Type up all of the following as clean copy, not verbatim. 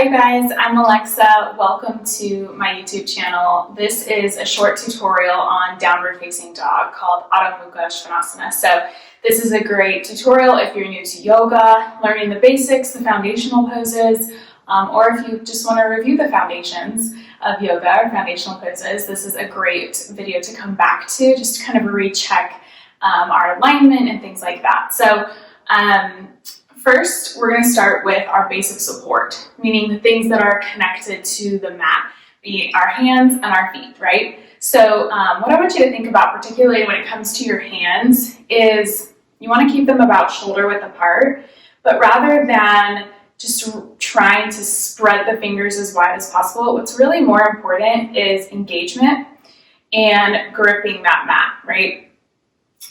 Hi guys, I'm Alexa. Welcome to my YouTube channel. This is a short tutorial on downward facing dog called Adho Mukha Svanasana. So this is a great tutorial if you're new to yoga, learning the basics, the foundational poses, or if you just want to review the foundations of yoga or foundational poses. This is a great video to come back to, just to kind of recheck our alignment and things like that. So first, we're going to start with our basic support, meaning the things that are connected to the mat, be our hands and our feet, right? So what I want you to think about, particularly when it comes to your hands, is you want to keep them about shoulder width apart, but rather than just trying to spread the fingers as wide as possible, what's really more important is engagement and gripping that mat, right?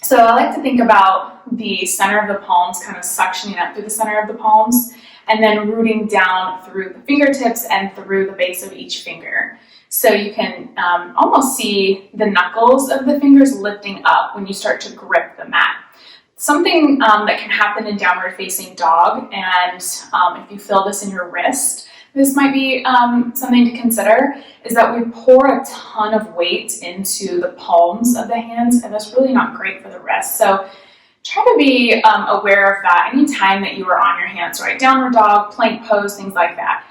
So I like to think about the center of the palms kind of suctioning up through the center of the palms and then rooting down through the fingertips and through the base of each finger. So you can almost see the knuckles of the fingers lifting up when you start to grip the mat. Something that can happen in downward facing dog, and if you feel this in your wrist, this might be something to consider, is that we pour a ton of weight into the palms of the hands, and that's really not great for the wrist. So try to be aware of that anytime that you are on your hands, right? Downward dog, plank pose, things like that.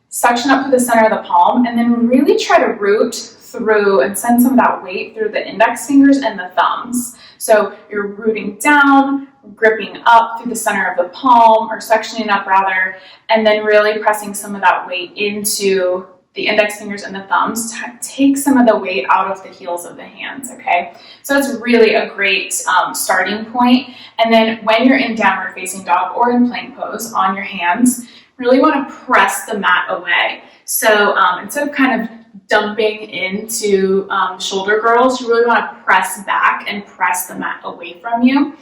Suction up to the center of the palm, and then really try to root through and send some of that weight through the index fingers and the thumbs. So you're rooting down, gripping up through the center of the palm, or suctioning up rather, and then really pressing some of that weight into the index fingers and the thumbs to take some of the weight out of the heels of the hands, okay? So that's really a great starting point. And then when you're in downward facing dog or in plank pose on your hands, really want to press the mat away. So instead of kind of dumping into shoulder girls, you really want to press back and press the mat away from you.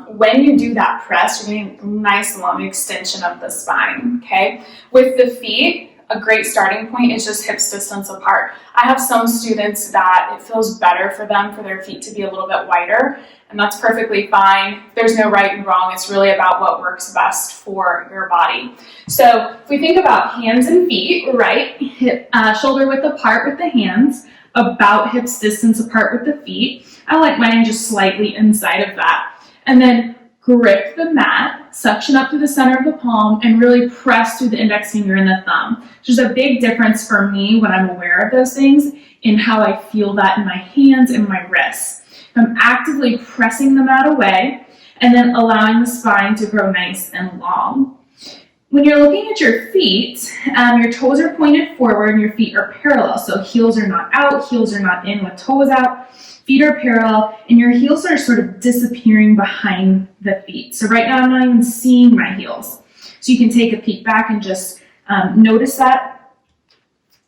When you do that press, you're getting a nice long extension of the spine, okay? With the feet, a great starting point is just hips distance apart. I have some students that it feels better for them for their feet to be a little bit wider, and that's perfectly fine. There's no right and wrong. It's really about what works best for your body. So if we think about hands and feet, right? Hip, shoulder width apart with the hands, about hips distance apart with the feet. I like mine just slightly inside of that. And then grip the mat, suction up to the center of the palm, and really press through the index finger and the thumb. There's a big difference for me when I'm aware of those things in how I feel that in my hands and my wrists. I'm actively pressing the mat away and then allowing the spine to grow nice and long. When you're looking at your feet, your toes are pointed forward and your feet are parallel. So heels are not out, heels are not in with toes out. Feet are parallel, and your heels are sort of disappearing behind the feet. So right now I'm not even seeing my heels. So you can take a peek back and just notice that.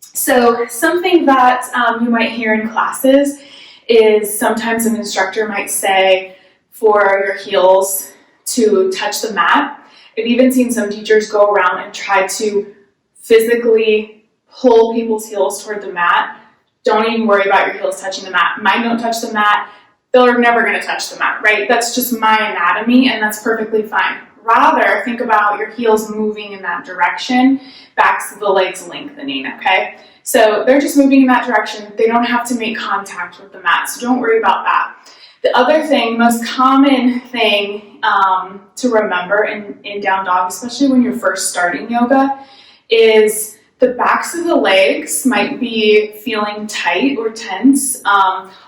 So something that you might hear in classes is sometimes an instructor might say for your heels to touch the mat. I've even seen some teachers go around and try to physically pull people's heels toward the mat. Don't even worry about your heels touching the mat. Mine don't touch the mat. They're never going to touch the mat, right? That's just my anatomy, and that's perfectly fine. Rather, think about your heels moving in that direction, backs of the legs lengthening, okay? So they're just moving in that direction. They don't have to make contact with the mat, so don't worry about that. The other thing, most common thing to remember in down dog, especially when you're first starting yoga, is the backs of the legs might be feeling tight or tense,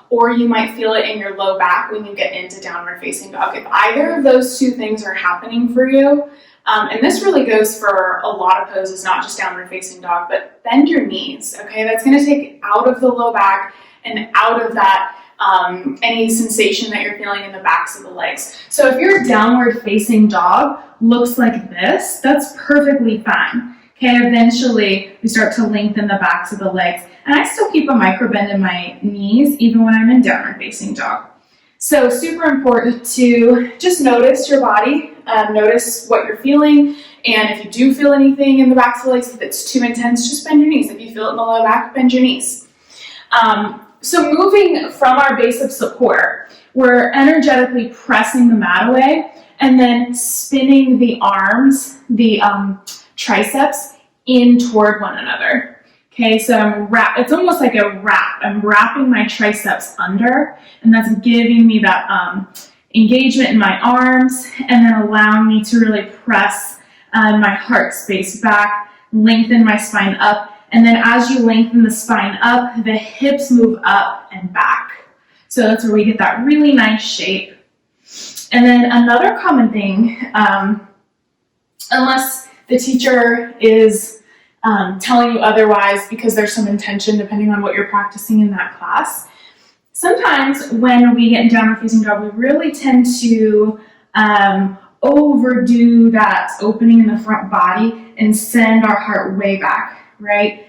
or you might feel it in your low back when you get into downward facing dog. If either of those two things are happening for you, and this really goes for a lot of poses, not just downward facing dog, but bend your knees, okay? That's gonna take out of the low back and out of that any sensation that you're feeling in the backs of the legs. So if your downward facing dog looks like this, that's perfectly fine. Okay, eventually we start to lengthen the backs of the legs. And I still keep a micro bend in my knees even when I'm in downward facing dog. So super important to just notice your body, notice what you're feeling. And if you do feel anything in the backs of the legs, if it's too intense, just bend your knees. If you feel it in the low back, bend your knees. So moving from our base of support, we're energetically pressing the mat away and then spinning the arms, the triceps in toward one another. Okay, so it's almost like a wrap. I'm wrapping my triceps under, and that's giving me that engagement in my arms, and then allowing me to really press my heart space back, lengthen my spine up, and then as you lengthen the spine up, the hips move up and back. So that's where we get that really nice shape. And then another common thing, unless the teacher is telling you otherwise because there's some intention depending on what you're practicing in that class. Sometimes when we get in downward facing dog, we really tend to overdo that opening in the front body and send our heart way back, right?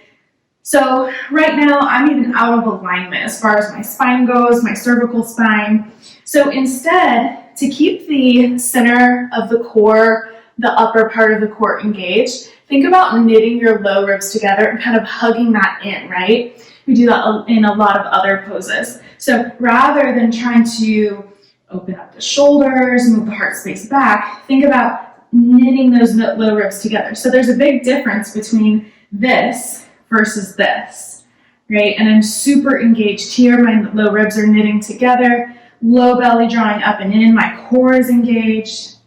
So right now I'm even out of alignment as far as my spine goes, my cervical spine. So instead, to keep the center of the core, the upper part of the core engaged, think about knitting your low ribs together and kind of hugging that in, right? We do that in a lot of other poses. So rather than trying to open up the shoulders, move the heart space back, think about knitting those low ribs together. So there's a big difference between this versus this, right? And I'm super engaged here. My low ribs are knitting together, low belly drawing up and in, my core is engaged.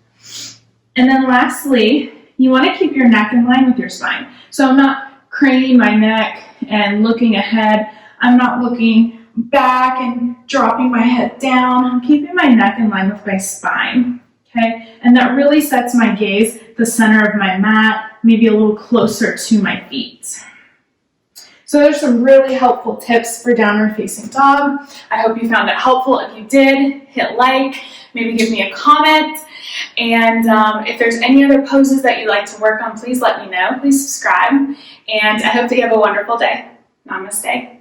And then lastly, you want to keep your neck in line with your spine. So I'm not craning my neck and looking ahead. I'm not looking back and dropping my head down. I'm keeping my neck in line with my spine, okay? And that really sets my gaze, the center of my mat, maybe a little closer to my feet. So there's some really helpful tips for downward facing dog. I hope you found it helpful. If you did, hit like, maybe give me a comment. And if there's any other poses that you'd like to work on, please let me know. Please subscribe. And I hope that you have a wonderful day. Namaste.